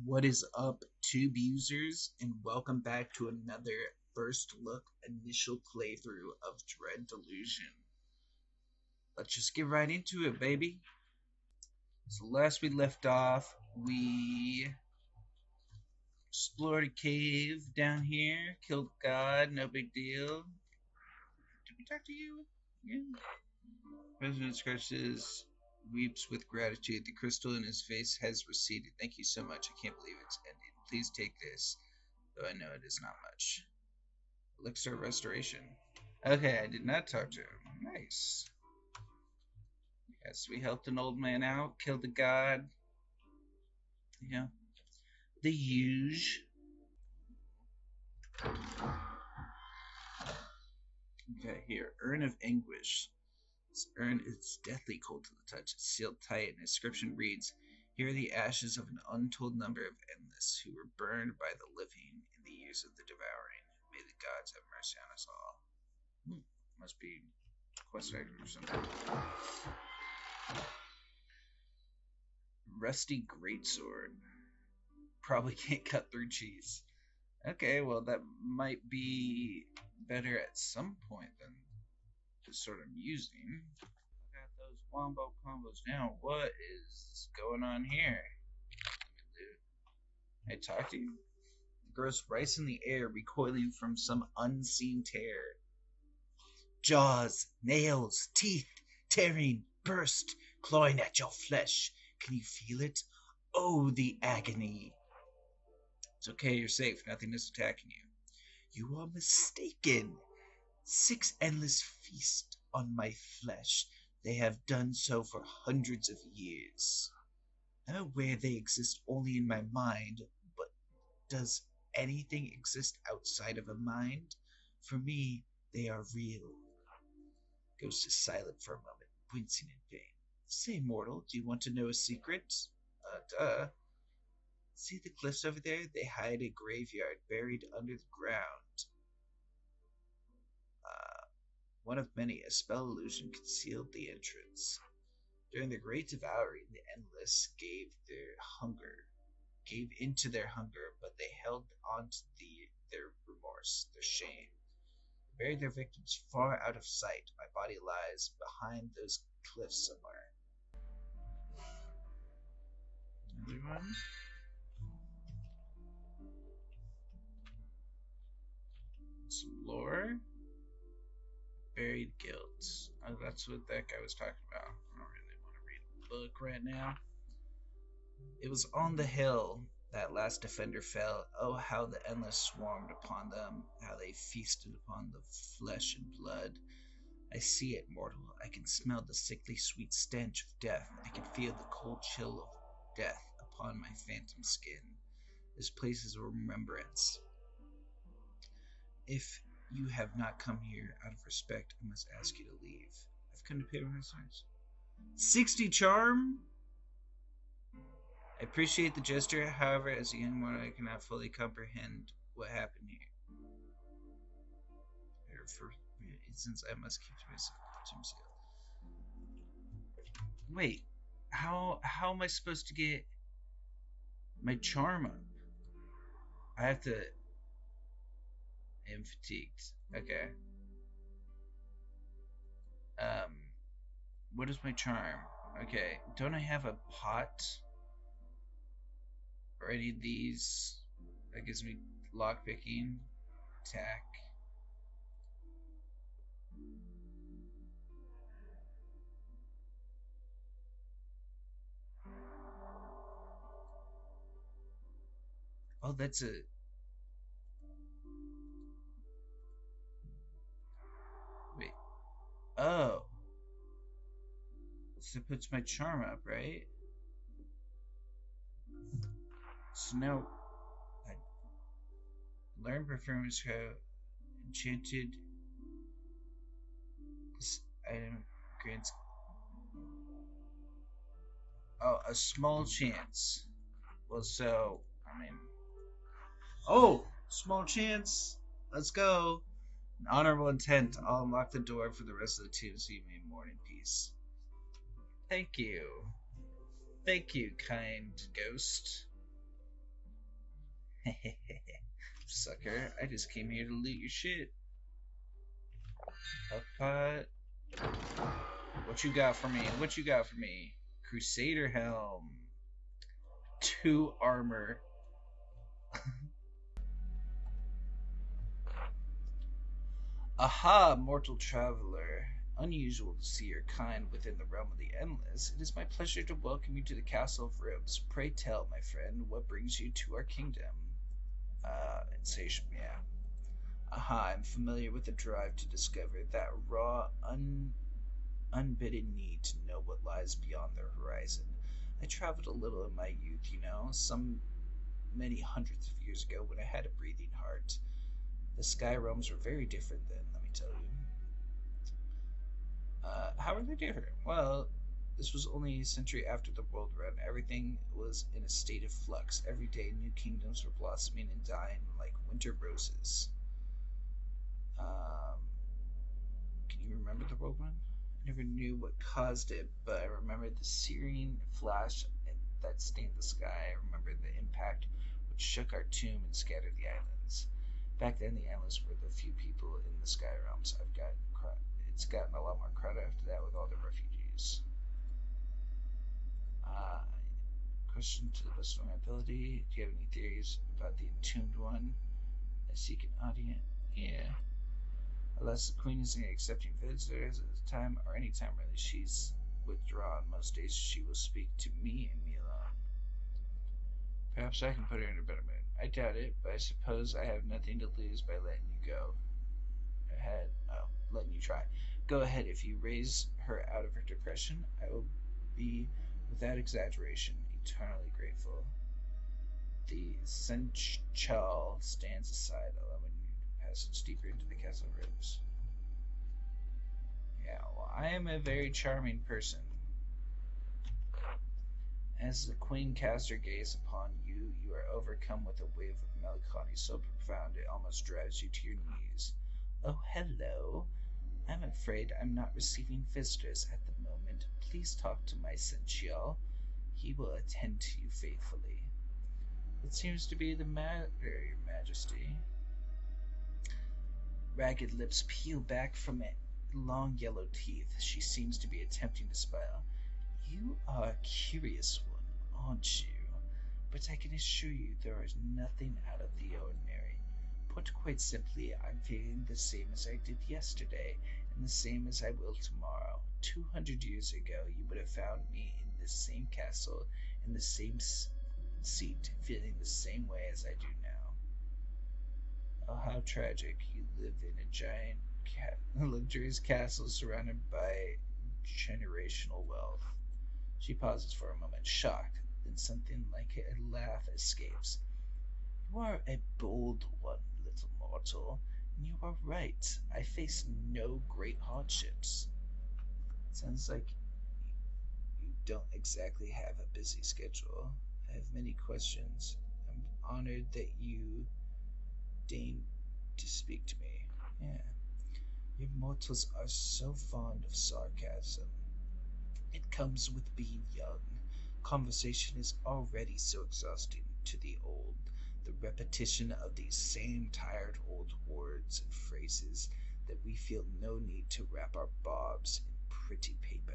What is up, tube users, and welcome back to another first look initial playthrough of Dread Delusion. Let's just get right into it, baby. So last we left off, we explored a cave down here, killed God, no big deal. Did we talk to you? Yeah. President scratches, weeps with gratitude. The crystal in his face has receded. Thank you so much. I can't believe it's ended. Please take this, though I know it is not much. Elixir restoration. Okay, I did not talk to him. Nice. Yes, we helped an old man out, killed a god. Yeah, the huge. Okay, here. Urn of Anguish. This urn is deathly cold to the touch. It's sealed tight, and the inscription reads, "Here are the ashes of an untold number of endless who were burned by the living in the years of the devouring. May the gods have mercy on us all." Must be quest item or something. Rusty greatsword. Probably can't cut through cheese. Okay, well that might be better at some point than the sort I'm using. I got those wombo combos now. What is going on here? I talk to you? It grows rice in the air, recoiling from some unseen terror. Jaws, nails, teeth, tearing, burst, clawing at your flesh. Can you feel it? Oh, the agony. It's okay, you're safe. Nothing is attacking you. You are mistaken. 6 endless feast on my flesh. They have done so for hundreds of years. I'm aware they exist only in my mind, but does anything exist outside of a mind? For me, they are real. Ghost is silent for a moment, wincing in vain. Say, mortal, do you want to know a secret? Duh. See the cliffs over there? They hide a graveyard buried under the ground. One of many, a spell illusion concealed the entrance. During the great devouring, the endless gave into their hunger, but they held on to their remorse, their shame. They buried their victims far out of sight. My body lies behind those cliffs somewhere. Anyone? Some lore? Buried guilt. Oh, that's what that guy was talking about. I don't really want to read a book right now. It was on the hill that last defender fell. Oh, how the endless swarmed upon them, how they feasted upon the flesh and blood. I see it, mortal. I can smell the sickly sweet stench of death. I can feel the cold chill of death upon my phantom skin. This place is a remembrance. If you have not come here out of respect, I must ask you to leave. I've come to pay my respects. 60 charm? I appreciate the gesture, however, as a young one, I cannot fully comprehend what happened here. For instance, I must keep to myself. Wait, how am I supposed to get my charm up? I have to. I'm fatigued. Okay. Um, what is my charm? Okay, don't I have a pot? Or any of these? That gives me lockpicking, attack. Oh, that's a. Wait. Oh. So it puts my charm up, right? So now I learn performance code. Enchanted. This item grants. Oh, a small chance. Well, so I mean. Oh, small chance. Let's go. An honorable intent. I'll unlock the door for the rest of the team so you may mourn in peace. Thank you. Thank you, kind ghost. Sucker, I just came here to loot your shit. Up, what you got for me? What you got for me? Crusader helm. 2 armor. Aha, mortal traveler. Unusual to see your kind within the realm of the endless. It is my pleasure to welcome you to the Castle of Ribs. Pray tell, my friend, what brings you to our kingdom? Insatiable, yeah. Aha, I'm familiar with the drive to discover, that raw, unbidden need to know what lies beyond the horizon. I traveled a little in my youth, some many hundreds of years ago when I had a breathing heart. The sky realms were very different then, let me tell you. How are they different? Well, this was only a century after the world round. Everything was in a state of flux. Every day, new kingdoms were blossoming and dying like winter roses. Um, can you remember the whirlwind? I never knew what caused it, but I remember the searing flash that stained the sky. I remember the impact which shook our tomb and scattered the islands. Back then, the islands were the few people in the sky realms. It's gotten a lot more crowded after that with all the refugees. Uh, Question to the best of my ability. Do you have any theories about the entombed one? I seek an audience. Yeah. Unless the queen isn't accepting visitors at the time, or any time really, she's withdrawn. Most days she will speak to me and me alone. Perhaps I can put her in a better mood. I doubt it, but I suppose I have nothing to lose by letting you go. Letting you try. Go ahead. If you raise her out of her depression, I will be, without exaggeration, eternally grateful. The Senchal stands aside, allowing passage deeper into the castle rooms. Yeah, well, I am a very charming person. As the queen casts her gaze upon you, you are overcome with a wave of melancholy so profound it almost drives you to your knees. Oh, hello. I'm afraid I'm not receiving visitors at the moment. Please talk to my Senchal. He will attend to you faithfully. What seems to be the matter, your majesty? Ragged lips peel back from it, long yellow teeth. She seems to be attempting to smile. You are a curious one, aren't you? But I can assure you there is nothing out of the ordinary. Put quite simply, I'm feeling the same as I did yesterday, and the same as I will tomorrow. 200 years ago, you would have found me in this same castle, in the same seat, feeling the same way as I do now. Oh, how tragic. You live in a giant, luxurious castle surrounded by generational wealth. She pauses for a moment, shocked, then something like a laugh escapes. You are a bold one, little mortal, and you are right. I face no great hardships. Sounds like you don't exactly have a busy schedule. I have many questions. I'm honored that you deign to speak to me. Yeah. You mortals are so fond of sarcasm. It comes with being young. Conversation is already so exhausting to the old. The repetition of these same tired old words and phrases that we feel no need to wrap our bobs in pretty paper.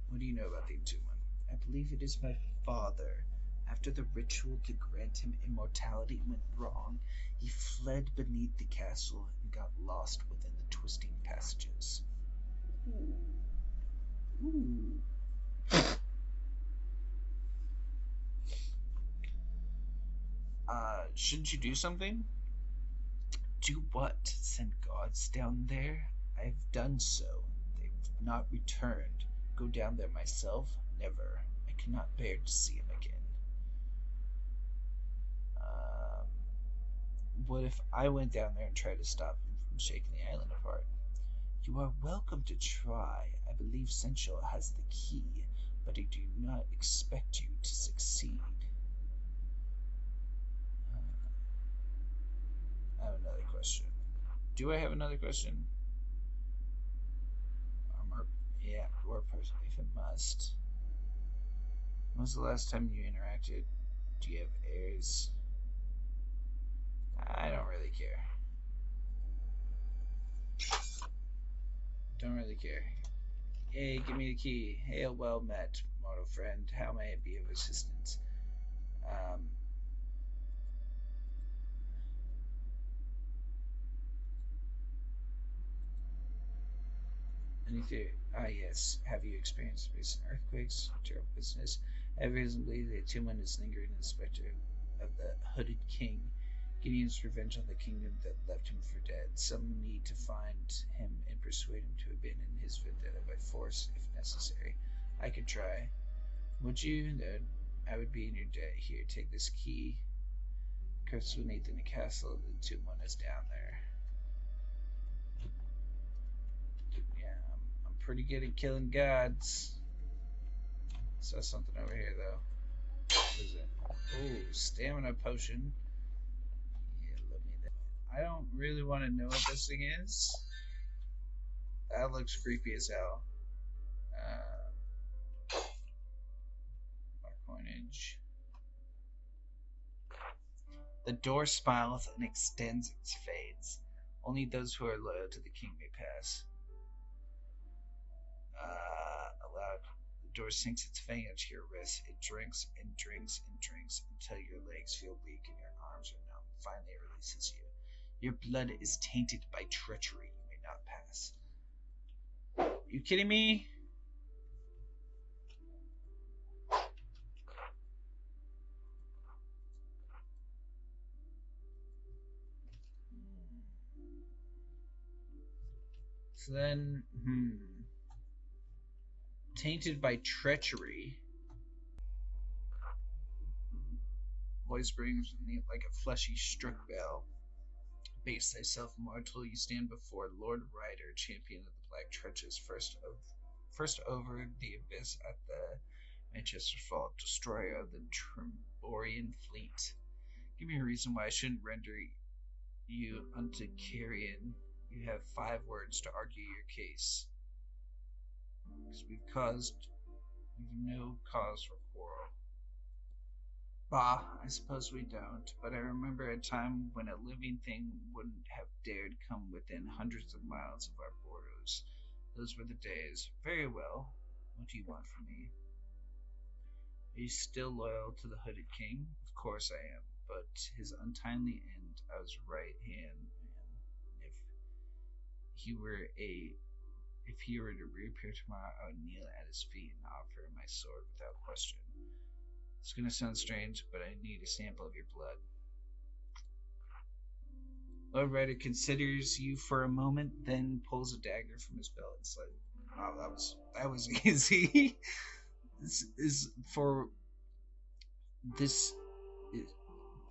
What do you know about the Entombment? I believe it is my father. After the ritual to grant him immortality went wrong, he fled beneath the castle and got lost within the twisting passages. Ooh. Shouldn't you do something? Do what? Send guards down there? I've done so. They've not returned. Go down there myself? Never. I cannot bear to see him again. What if I went down there and tried to stop him from shaking the island apart? You are welcome to try. I believe Sensual has the key, but I do not expect you to succeed. I have another question. Do I have another question? Yeah. or person if it must. When was the last time you interacted? Do you have heirs? I don't really care. Don't really care. Hey, give me the key. Hail, well met, mortal friend. How may I be of assistance? Anything? Ah, yes. Have you experienced recent earthquakes? Terrible business. I have reason to believe that Timon is lingering in the specter of the hooded king. Gideon's revenge on the kingdom that left him for dead. Some need to find him and persuade him to abandon his vendetta by force, if necessary. I could try. Would you? Then I would be in your debt. Here, take this key. Curse with Nathan the castle. The Timon is down there. Yeah, I'm pretty good at killing gods. Saw something over here though. What is it? Oh, stamina potion. Yeah, let me that. I don't really want to know what this thing is. That looks creepy as hell. More coinage. The door smiles and extends its fades. Only those who are loyal to the king may pass. Aloud, the door sinks its fang into your wrist. It drinks and drinks and drinks until your legs feel weak and your arms are numb. Finally, it releases you. Your blood is tainted by treachery. You may not pass. You kidding me? So then, tainted by treachery. Voice brings like a fleshy strict bell. Base thyself mortal, you stand before Lord Ryder, champion of the Black Trenches, first over the abyss at the Manchester Fault, destroyer of the Tremborian fleet. Give me a reason why I shouldn't render you unto carrion. You have 5 words to argue your case. Because we've no cause for quarrel. Bah, I suppose we don't, but I remember a time when a living thing wouldn't have dared come within hundreds of miles of our borders. Those were the days. Very well. What do you want from me? Are you still loyal to the Hooded King? Of course I am, but his untimely end, I was right hand man. If he were to reappear tomorrow, I would kneel at his feet and offer him my sword without question. It's gonna sound strange, but I need a sample of your blood. Lord Ryder considers you for a moment, then pulls a dagger from his belt and says, "Oh, that was easy." This is for this.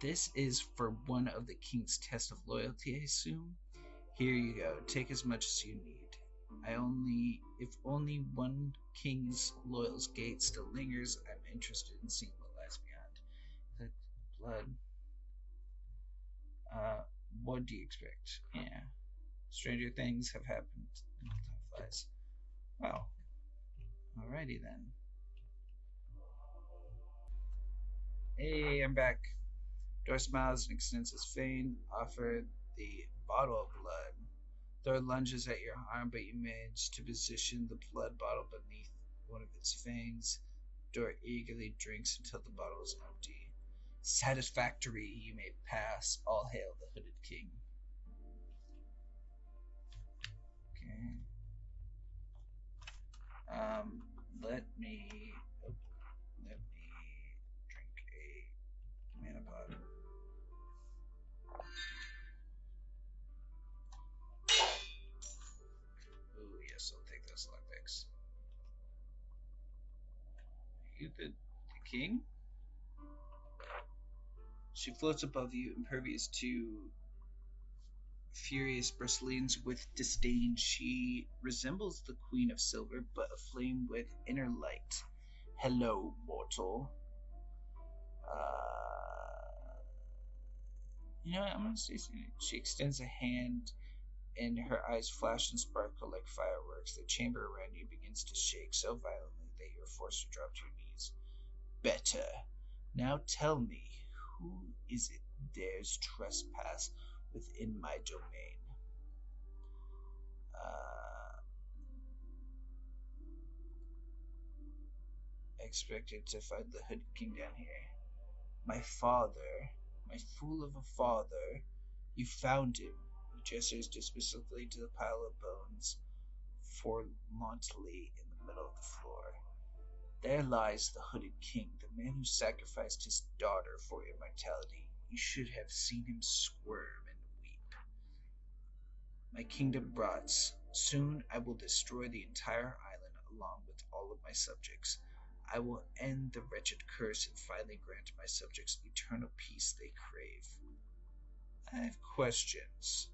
This is for one of the king's tests of loyalty, I assume. Here you go. Take as much as you need. If only one king's loyal's gate still lingers, I'm interested in seeing what lies beyond. The blood. What do you expect? Yeah. Stranger things have happened. Flies. Well, alrighty then. Hey, I'm back. Door smiles and extends his fang. Offer the bottle of blood. Thor lunges at your arm, but you manage to position the blood bottle beneath one of its fangs. Dor eagerly drinks until the bottle is empty. Satisfactory, you may pass. All hail the Hooded King. Okay. Let me drink a mana pod. Ooh, yes, I'll take those lockpicks. Are you the king? She floats above you, impervious to furious bristlings with disdain. She resembles the Queen of Silver, but aflame with inner light. Hello, mortal. You know what, I'm gonna say something. She extends a hand and her eyes flash and sparkle like fireworks. The chamber around you begins to shake so violently that you are forced to drop to your knees. Better. Now tell me, who is it dares trespass within my domain? I expected to find the Hood King down here. My father, my fool of a father, you found him. He gestures dismissively to the pile of bones forlornly in the middle of the floor. There lies the Hooded King, the man who sacrificed his daughter for immortality. You should have seen him squirm and weep. My kingdom rots. Soon I will destroy the entire island along with all of my subjects. I will end the wretched curse and finally grant my subjects eternal peace they crave. I have questions.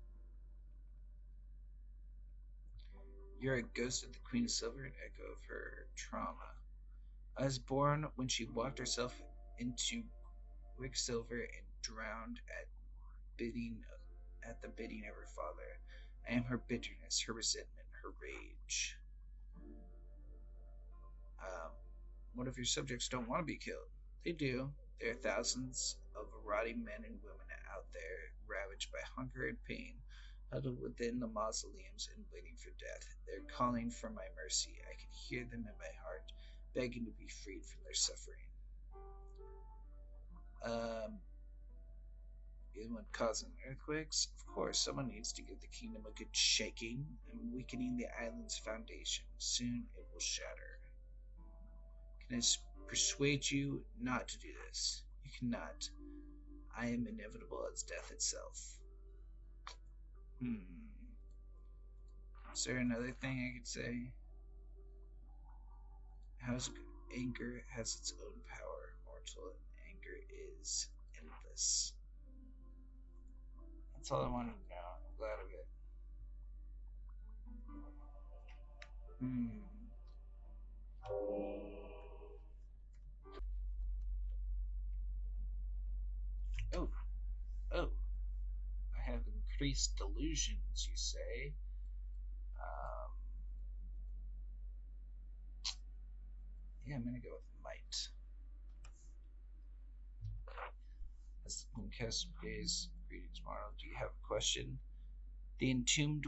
You're a ghost of the Queen of Silver, an echo of her trauma. I was born when she walked herself into Quicksilver and drowned at the bidding of her father. I am her bitterness, her resentment, her rage. Um, what if your subjects don't want to be killed? They do. There are thousands of rotting men and women out there, ravaged by hunger and pain, huddled within the mausoleums and waiting for death. They're calling for my mercy. I can hear them in my heart, begging to be freed from their suffering. Anyone causing earthquakes? Of course, someone needs to give the kingdom a good shaking. I'm weakening the island's foundation. Soon it will shatter. Can I persuade you not to do this? You cannot. I am inevitable as death itself. Is there another thing I could say? How's anger has its own power, mortal, and anger is endless. That's all I wanted to know. I'm glad of it. Oh, oh. I have increased delusions, you say? Um, yeah, I'm gonna go with might. As the moon casts gaze, greetings, Marl. Do you have a question? The entombed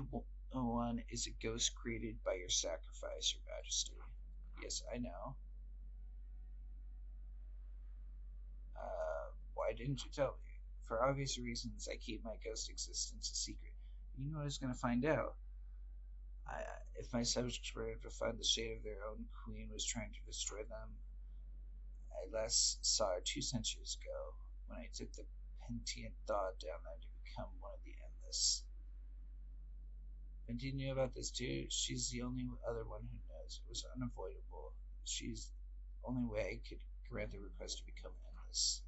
one is a ghost created by your sacrifice, Your Majesty. Yes, I know. Why didn't you tell me? For obvious reasons, I keep my ghost existence a secret. You know I was going to find out. If my subjects were to find the shade of their own queen was trying to destroy them, I last saw her 2 centuries ago when I took the pentient thought down there to become one of the endless. And you knew about this too? She's the only other one who knows. It was unavoidable. She's the only way I could grant the request to become endless.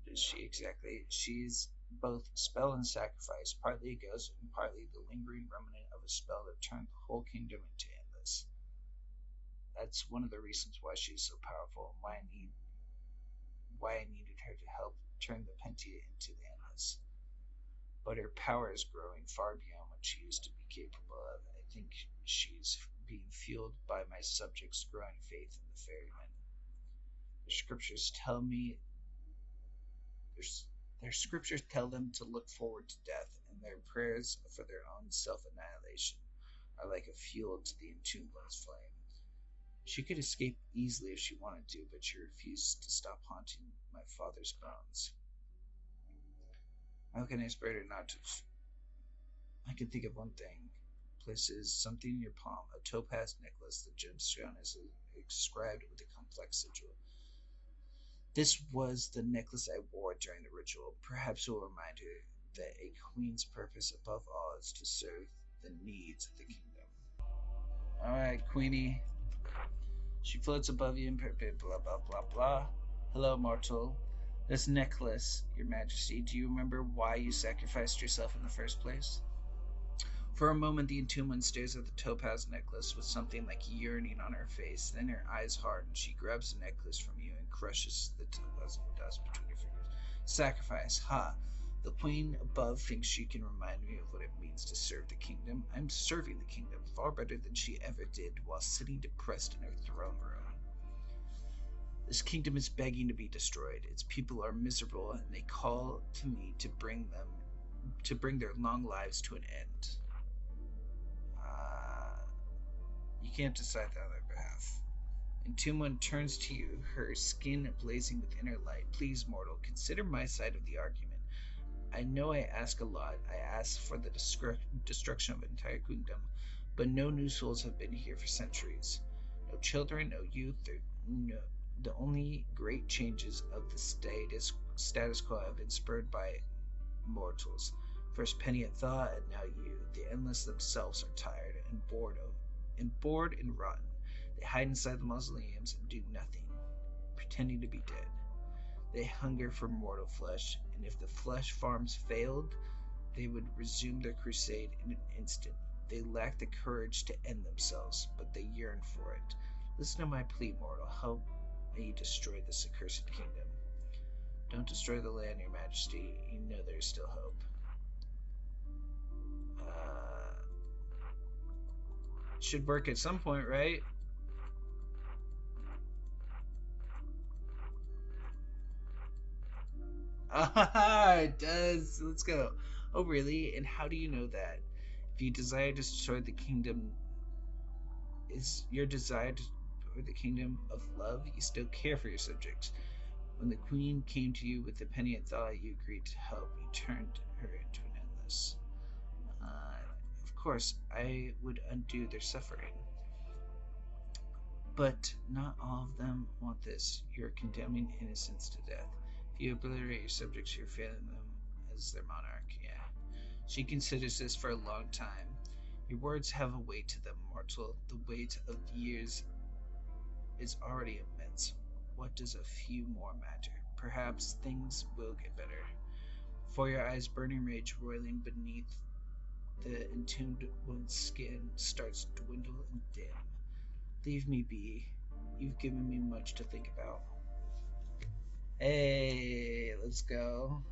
What is she exactly? She's both spell and sacrifice, partly a ghost and partly the lingering remnant of a spell that turned the whole kingdom into endless. That's one of the reasons why she's so powerful, and why I needed her to help turn the Pentia into the endless. But her power is growing far beyond what she used to be capable of. I think she's being fueled by my subjects' growing faith in the ferryman. The scriptures tell me their scriptures tell them to look forward to death, and their prayers for their own self-annihilation are like a fuel to the entombed one's flame. She could escape easily if she wanted to, but she refused to stop haunting my father's bones. How can I spare her not to? I can think of one thing. Places something in your palm, a topaz necklace. The gemstone is inscribed with a complex sigil. This was the necklace I wore during the ritual. Perhaps it will remind her that a queen's purpose above all is to serve the needs of the kingdom. Alright, Queenie. She floats above you in purpose, blah blah blah blah. Hello, mortal. This necklace, Your Majesty, do you remember why you sacrificed yourself in the first place? For a moment, the entombed one stares at the topaz necklace with something like yearning on her face. Then her eyes harden. She grabs the necklace from you and crushes the topaz dust between her fingers. Sacrifice, ha! The queen above thinks she can remind me of what it means to serve the kingdom. I'm serving the kingdom far better than she ever did while sitting depressed in her throne room. This kingdom is begging to be destroyed. Its people are miserable, and they call to me to bring their long lives to an end. You can't decide that on their behalf. And Tumon turns to you, her skin blazing with inner light. Please, mortal, consider my side of the argument. I know I ask a lot. I ask for the destruction of an entire kingdom, but no new souls have been here for centuries. No children, no youth, no, the only great changes of the status quo have been spurred by mortals. First Penny and Thaw, and now you. The Endless themselves are tired and bored and rotten. They hide inside the mausoleums and do nothing, pretending to be dead. They hunger for mortal flesh, and if the flesh farms failed, they would resume their crusade in an instant. They lack the courage to end themselves, but they yearn for it. Listen to my plea, mortal. Help me destroy this accursed kingdom. Don't destroy the land, your majesty. You know there's still hope. Should work at some point, right? Ah, it does. Let's go. Oh, really? And how do you know that? If you desire to destroy the kingdom, is your desire to destroy the kingdom of love? You still care for your subjects. When the queen came to you with the penny and thought you agreed to help, you turned her into an endless. Of course, I would undo their suffering. But not all of them want this. You're condemning innocents to death. If you obliterate your subjects, you're failing them as their monarch. Yeah. She considers this for a long time. Your words have a weight to them, mortal. The weight of years is already immense. What does a few more matter? Perhaps things will get better. Before your eyes, burning rage roiling beneath the entombed one's skin starts to dwindle and dim. Leave me be. You've given me much to think about. Hey, let's go.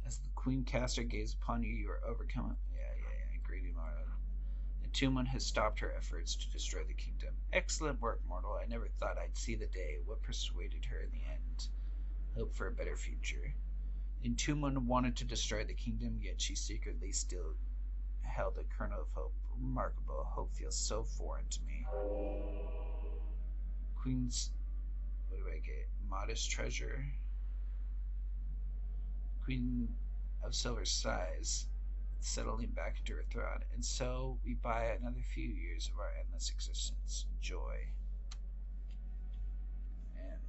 As the queen casts her gaze upon you, you are overcome. Yeah. Greedy Mara. Entombment has stopped her efforts to destroy the kingdom. Excellent work, mortal. I never thought I'd see the day. What persuaded her in the end? Hope for a better future. Entombment wanted to destroy the kingdom, yet she secretly still held a kernel of hope. Remarkable. Hope feels so foreign to me. Queen's... what do I get? Modest treasure. Queen of Silver sighs, settling back into her throne. And so we buy another few years of our endless existence. Joy. Man.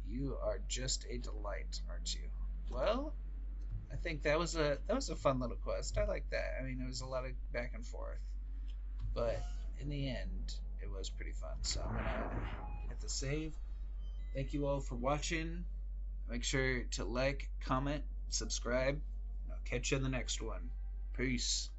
You are just a delight, aren't you? Well, I think that was a fun little quest. I like that. I mean, it was a lot of back and forth, but in the end, it was pretty fun. So I'm gonna hit the save. Thank you all for watching. Make sure to like, comment, subscribe. I'll catch you in the next one. Peace.